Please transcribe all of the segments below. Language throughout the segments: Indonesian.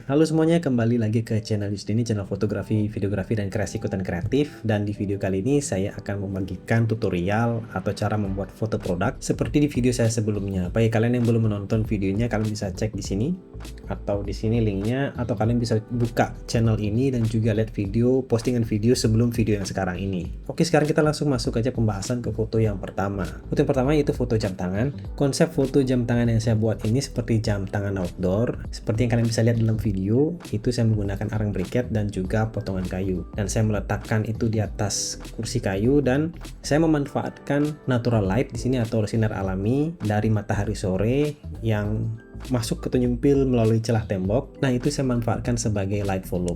Halo semuanya, kembali lagi ke channel Yusdi, ini channel fotografi, videografi, dan kreasi konten kreatif. Dan di video kali ini saya akan membagikan tutorial atau cara membuat foto produk seperti di video saya sebelumnya. Bagi kalian yang belum menonton videonya, kalian bisa cek di sini atau di sini linknya, atau kalian bisa buka channel ini dan juga lihat postingan video sebelum video yang sekarang ini. Oke, sekarang kita langsung masuk aja pembahasan ke foto yang pertama. Foto yang pertama yaitu foto jam tangan. Konsep foto jam tangan yang saya buat ini seperti jam tangan outdoor, seperti yang kalian bisa lihat dalam video. Itu saya menggunakan arang briket dan juga potongan kayu, dan saya meletakkan itu di atas kursi kayu, dan saya memanfaatkan natural light di sini atau sinar alami dari matahari sore yang masuk ke penyempil melalui celah tembok. Nah, itu saya manfaatkan sebagai light volume.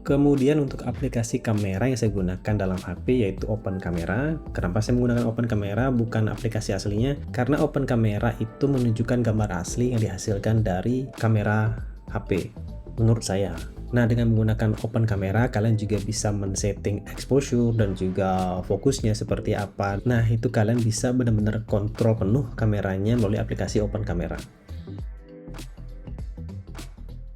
Kemudian untuk aplikasi kamera yang saya gunakan dalam HP yaitu Open Camera. Kenapa saya menggunakan Open Camera bukan aplikasi aslinya? Karena Open Camera itu menunjukkan gambar asli yang dihasilkan dari kamera HP menurut saya. Nah, dengan menggunakan Open Camera kalian juga bisa men-setting exposure dan juga fokusnya seperti apa. Nah, itu kalian bisa benar-benar kontrol penuh kameranya melalui aplikasi Open Camera.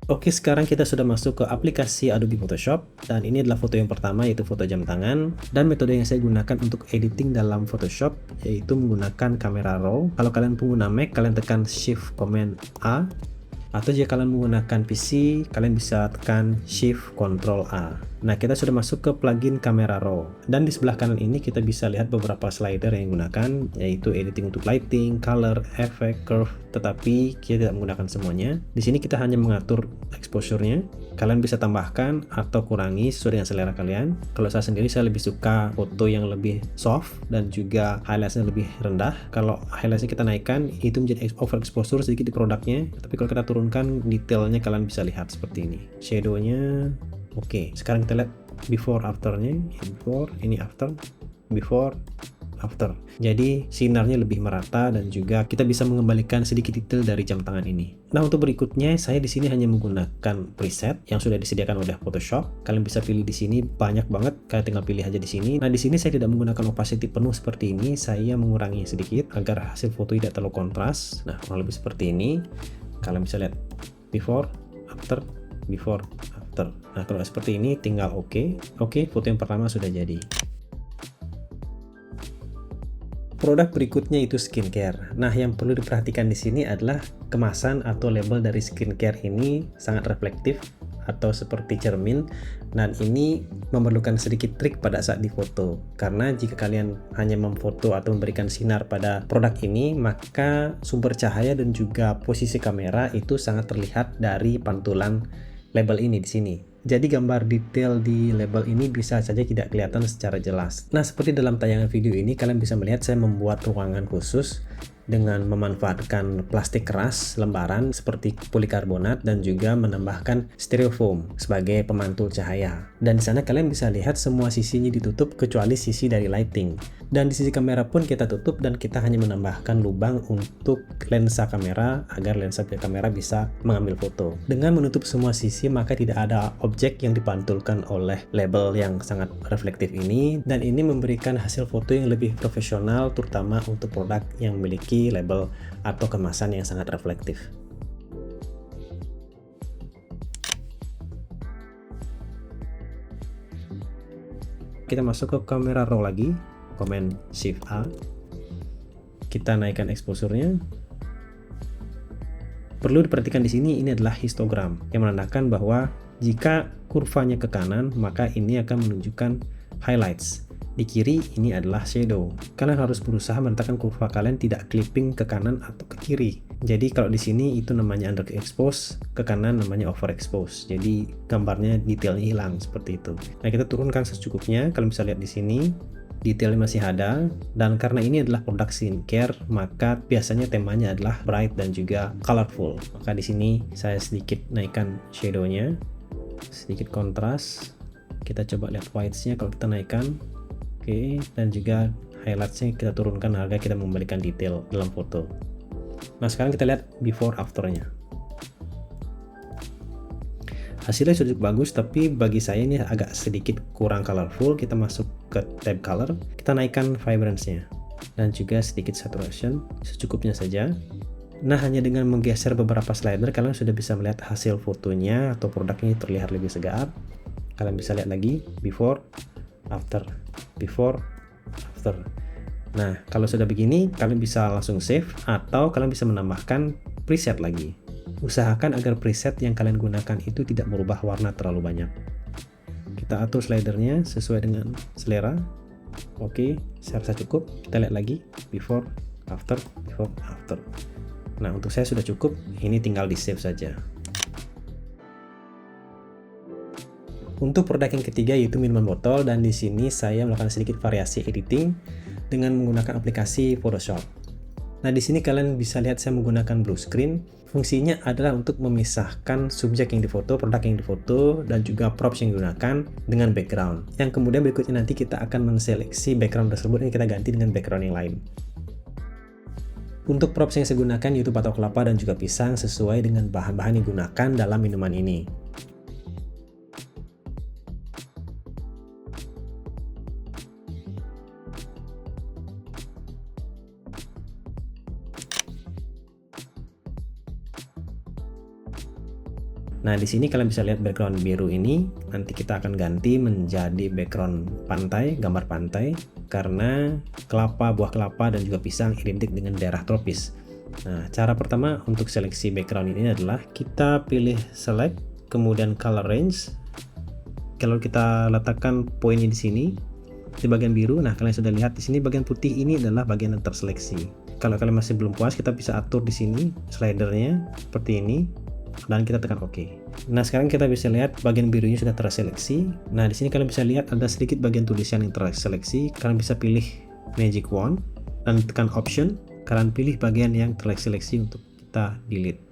Oke, sekarang kita sudah masuk ke aplikasi Adobe Photoshop, dan ini adalah foto yang pertama yaitu foto jam tangan. Dan metode yang saya gunakan untuk editing dalam Photoshop yaitu menggunakan kamera raw. Kalau kalian pengguna Mac, kalian tekan Shift Command A, atau jika kalian menggunakan PC, kalian bisa tekan Shift Ctrl A. Nah, kita sudah masuk ke plugin kamera raw, dan di sebelah kanan ini kita bisa lihat beberapa slider yang digunakan, yaitu editing untuk lighting, color, effect, curve, tetapi kita tidak menggunakan semuanya. Di sini kita hanya mengatur exposure-nya. Kalian bisa tambahkan atau kurangi sesuai dengan selera kalian. Kalau saya sendiri, saya lebih suka foto yang lebih soft dan juga highlights-nya lebih rendah. Kalau highlights-nya kita naikkan, itu menjadi overexposure sedikit di produknya, tapi kalau kita turunkan detailnya, kalian bisa lihat seperti ini. Shadow-nya oke. Sekarang kita lihat before afternya. Before, ini after, before, after. Jadi sinarnya lebih merata dan juga kita bisa mengembalikan sedikit detail dari jam tangan ini. Nah, untuk berikutnya saya di sini hanya menggunakan preset yang sudah disediakan oleh Photoshop. Kalian bisa pilih di sini banyak banget, kalian tinggal pilih aja di sini. Nah, di sini saya tidak menggunakan opacity penuh seperti ini, saya mengurangi sedikit agar hasil foto tidak terlalu kontras. Nah, kurang lebih seperti ini. Kalian bisa lihat before, after, before, after. Nah, kalau seperti ini tinggal oke, foto yang pertama sudah jadi. Produk berikutnya itu skincare. Nah, yang perlu diperhatikan di sini adalah kemasan atau label dari skincare ini sangat reflektif atau seperti cermin, dan ini memerlukan sedikit trik pada saat difoto, karena jika kalian hanya memfoto atau memberikan sinar pada produk ini, maka sumber cahaya dan juga posisi kamera itu sangat terlihat dari pantulan label ini di sini. Jadi gambar detail di label ini bisa saja tidak kelihatan secara jelas. Nah, seperti dalam tayangan video ini, kalian bisa melihat saya membuat ruangan khusus dengan memanfaatkan plastik keras lembaran seperti polikarbonat dan juga menambahkan styrofoam sebagai pemantul cahaya. Dan di sana kalian bisa lihat semua sisinya ditutup kecuali sisi dari lighting. Dan di sisi kamera pun kita tutup dan kita hanya menambahkan lubang untuk lensa kamera agar lensa kamera bisa mengambil foto. Dengan menutup semua sisi, maka tidak ada objek yang dipantulkan oleh label yang sangat reflektif ini, dan ini memberikan hasil foto yang lebih profesional, terutama untuk produk yang memiliki label atau kemasan yang sangat reflektif. Kita masuk ke kamera raw lagi, Command Shift A. Kita naikkan exposure-nya. Perlu diperhatikan di sini, ini adalah histogram yang menandakan bahwa jika kurvanya ke kanan, maka ini akan menunjukkan highlights. Di kiri ini adalah shadow. Kalian harus berusaha meletakkan kurva kalian tidak clipping ke kanan atau ke kiri. Jadi kalau di sini itu namanya underexpose, ke kanan namanya overexpose. Jadi gambarnya detailnya hilang seperti itu. Nah, kita turunkan secukupnya. Kalian bisa lihat di sini detailnya masih ada, dan karena ini adalah produk skincare, maka biasanya temanya adalah bright dan juga colorful. Maka di sini saya sedikit naikkan shadownya, sedikit kontras. Kita coba lihat whites-nya kalau kita naikkan. Oke, dan juga highlights-nya kita turunkan agar kita mengembalikan detail dalam foto. Nah, sekarang kita lihat before after-nya. Hasilnya sudah cukup bagus, tapi bagi saya ini agak sedikit kurang colorful. Kita masuk ke tab color, kita naikkan vibrance-nya dan juga sedikit saturation secukupnya saja. Nah, hanya dengan menggeser beberapa slider, kalian sudah bisa melihat hasil fotonya atau produknya terlihat lebih segar. Kalian bisa lihat lagi, before, after, before, after. Nah, kalau sudah begini, kalian bisa langsung save atau kalian bisa menambahkan preset lagi. Usahakan agar preset yang kalian gunakan itu tidak merubah warna terlalu banyak. Kita atur slidernya sesuai dengan selera. Oke, saya rasa cukup. Kita lihat lagi, before, after, before, after. Nah, untuk saya sudah cukup, ini tinggal di save saja. Untuk produk yang ketiga yaitu minuman botol, dan di sini saya melakukan sedikit variasi editing dengan menggunakan aplikasi Photoshop. Nah, di sini kalian bisa lihat saya menggunakan blue screen. Fungsinya adalah untuk memisahkan subjek yang difoto, produk yang difoto, dan juga props yang digunakan dengan background. Yang kemudian berikutnya nanti kita akan menseleksi background tersebut dan kita ganti dengan background yang lain. Untuk props yang saya gunakan yaitu batok kelapa dan juga pisang sesuai dengan bahan-bahan yang digunakan dalam minuman ini. Nah, di sini kalian bisa lihat background biru ini, nanti kita akan ganti menjadi background pantai, gambar pantai, karena kelapa, buah kelapa, dan juga pisang identik dengan daerah tropis. Nah, cara pertama untuk seleksi background ini adalah kita pilih select, kemudian color range. Kalau kita letakkan poinnya di sini, di bagian biru, nah kalian sudah lihat di sini bagian putih ini adalah bagian yang terseleksi. Kalau kalian masih belum puas, kita bisa atur di sini slidernya seperti ini. Dan kita tekan OK. Nah, sekarang kita bisa lihat bagian birunya sudah terseleksi. Nah, di sini kalian bisa lihat ada sedikit bagian tulisan yang terseleksi. Kalian bisa pilih magic wand dan tekan option. Kalian pilih bagian yang terseleksi untuk kita delete.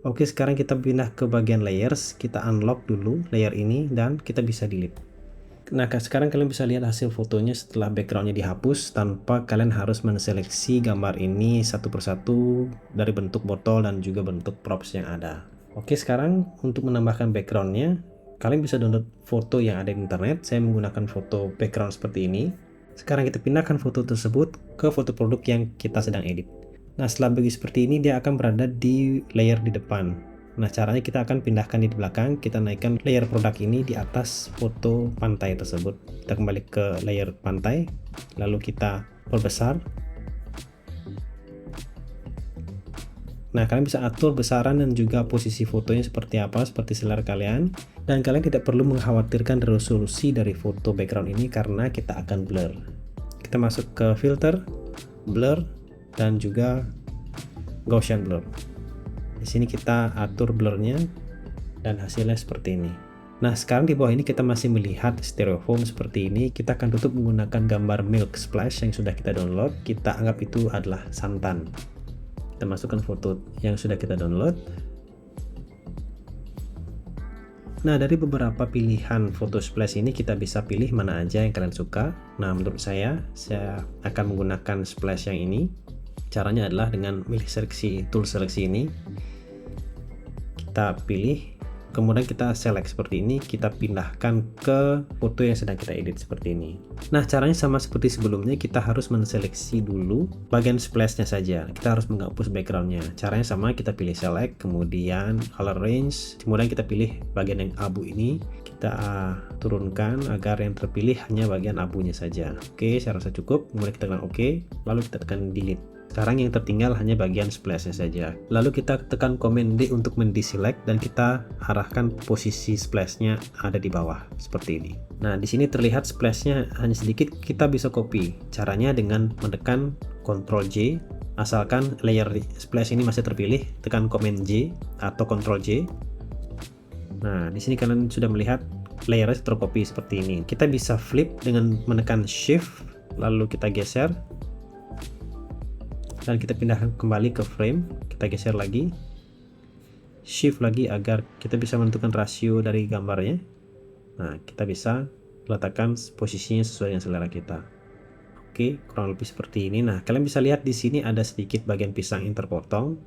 Oke, sekarang kita pindah ke bagian layers. Kita unlock dulu layer ini dan kita bisa delete. Nah, sekarang kalian bisa lihat hasil fotonya setelah backgroundnya dihapus tanpa kalian harus menseleksi gambar ini satu persatu dari bentuk botol dan juga bentuk props yang ada. Oke, sekarang untuk menambahkan backgroundnya, kalian bisa download foto yang ada di internet. Saya menggunakan foto background seperti ini. Sekarang kita pindahkan foto tersebut ke foto produk yang kita sedang edit. Nah, setelah begitu seperti ini, dia akan berada di layer di depan. Nah, caranya kita akan pindahkan di belakang, kita naikkan layer produk ini di atas foto pantai tersebut. Kita kembali ke layer pantai, lalu kita perbesar. Nah, kalian bisa atur besaran dan juga posisi fotonya seperti apa, seperti selera kalian. Dan kalian tidak perlu mengkhawatirkan resolusi dari foto background ini karena kita akan blur. Kita masuk ke filter, blur, dan juga Gaussian blur. Di sini kita atur blurnya dan hasilnya seperti ini. Nah, sekarang di bawah ini kita masih melihat styrofoam seperti ini. Kita akan tutup menggunakan gambar milk splash yang sudah kita download. Kita anggap itu adalah santan. Kita masukkan foto yang sudah kita download. Nah, dari beberapa pilihan foto splash ini kita bisa pilih mana aja yang kalian suka. Nah, menurut saya akan menggunakan splash yang ini. Caranya adalah dengan milih tool seleksi ini, kita pilih, kemudian kita select seperti ini, kita pindahkan ke foto yang sedang kita edit seperti ini. Nah, caranya sama seperti sebelumnya, kita harus menseleksi dulu bagian splashnya saja. Kita harus menghapus backgroundnya. Caranya sama, kita pilih select, kemudian color range, kemudian kita pilih bagian yang abu ini, kita turunkan agar yang terpilih hanya bagian abunya saja. Oke, saya rasa cukup. Kemudian kita tekan OK, lalu kita tekan delete. Sekarang yang tertinggal hanya bagian splashnya saja. Lalu kita tekan Command D untuk mendeselect dan kita arahkan posisi splashnya ada di bawah seperti ini. Nah, di sini terlihat splashnya hanya sedikit, kita bisa copy. Caranya dengan menekan Ctrl J, asalkan layer splash ini masih terpilih, tekan Command J atau Ctrl J. Nah, di sini kalian sudah melihat layernya tercopy seperti ini. Kita bisa flip dengan menekan Shift, lalu kita geser. Dan kita pindahkan kembali ke frame, kita geser lagi, shift lagi agar kita bisa menentukan rasio dari gambarnya. Nah, kita bisa letakkan posisinya sesuai dengan selera kita. Oke, kurang lebih seperti ini. Nah, kalian bisa lihat di sini ada sedikit bagian pisang yang terpotong.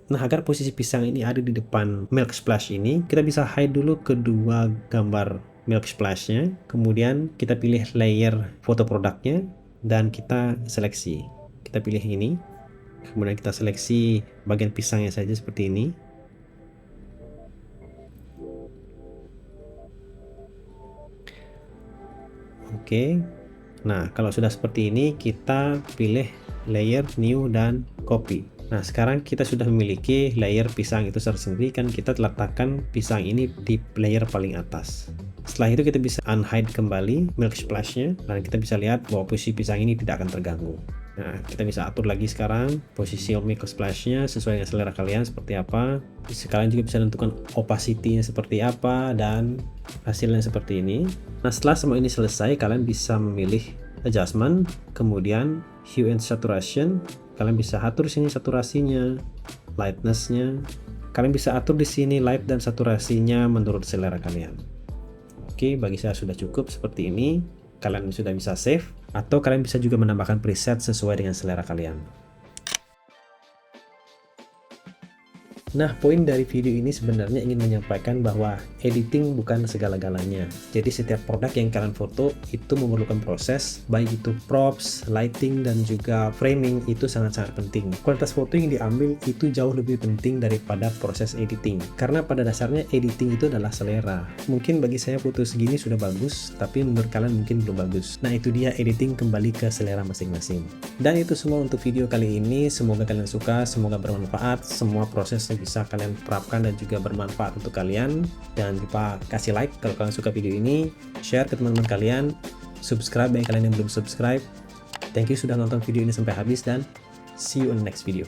Nah, agar posisi pisang ini ada di depan milk splash ini, kita bisa hide dulu kedua gambar milk splashnya, kemudian kita pilih layer foto produknya, dan kita seleksi. Kita pilih ini, kemudian kita seleksi bagian pisangnya saja seperti ini. Oke, nah kalau sudah seperti ini kita pilih layer new dan copy. Nah sekarang kita sudah memiliki layer pisang itu tersendiri, kan kita letakkan pisang ini di layer paling atas. Setelah itu kita bisa unhide kembali milk splashnya, dan kita bisa lihat bahwa posisi pisang ini tidak akan terganggu. Nah kita bisa atur lagi sekarang posisi milk splashnya sesuai dengan selera kalian seperti apa. Kalian juga bisa tentukan opacity-nya seperti apa dan hasilnya seperti ini. Nah setelah semua ini selesai, kalian bisa memilih adjustment, kemudian hue and saturation. Kalian bisa atur sini saturasinya, lightness-nya. Kalian bisa atur di sini light dan saturasinya menurut selera kalian. Oke, bagi saya sudah cukup seperti ini. Kalian sudah bisa save, atau kalian bisa juga menambahkan preset sesuai dengan selera kalian. Nah, poin dari video ini sebenarnya ingin menyampaikan bahwa editing bukan segala-galanya. Jadi setiap produk yang kalian foto itu memerlukan proses, baik itu props, lighting, dan juga framing itu sangat-sangat penting. Kualitas foto yang diambil itu jauh lebih penting daripada proses editing. Karena pada dasarnya editing itu adalah selera. Mungkin bagi saya foto segini sudah bagus, tapi menurut kalian mungkin belum bagus. Nah, itu dia editing kembali ke selera masing-masing. Dan itu semua untuk video kali ini. Semoga kalian suka, semoga bermanfaat. Semua prosesnya bisa kalian terapkan dan juga bermanfaat untuk kalian. Jangan lupa kasih like kalau kalian suka video ini, share ke teman-teman kalian, subscribe bagi kalian yang belum subscribe. Thank you sudah nonton video ini sampai habis, dan see you in the next video.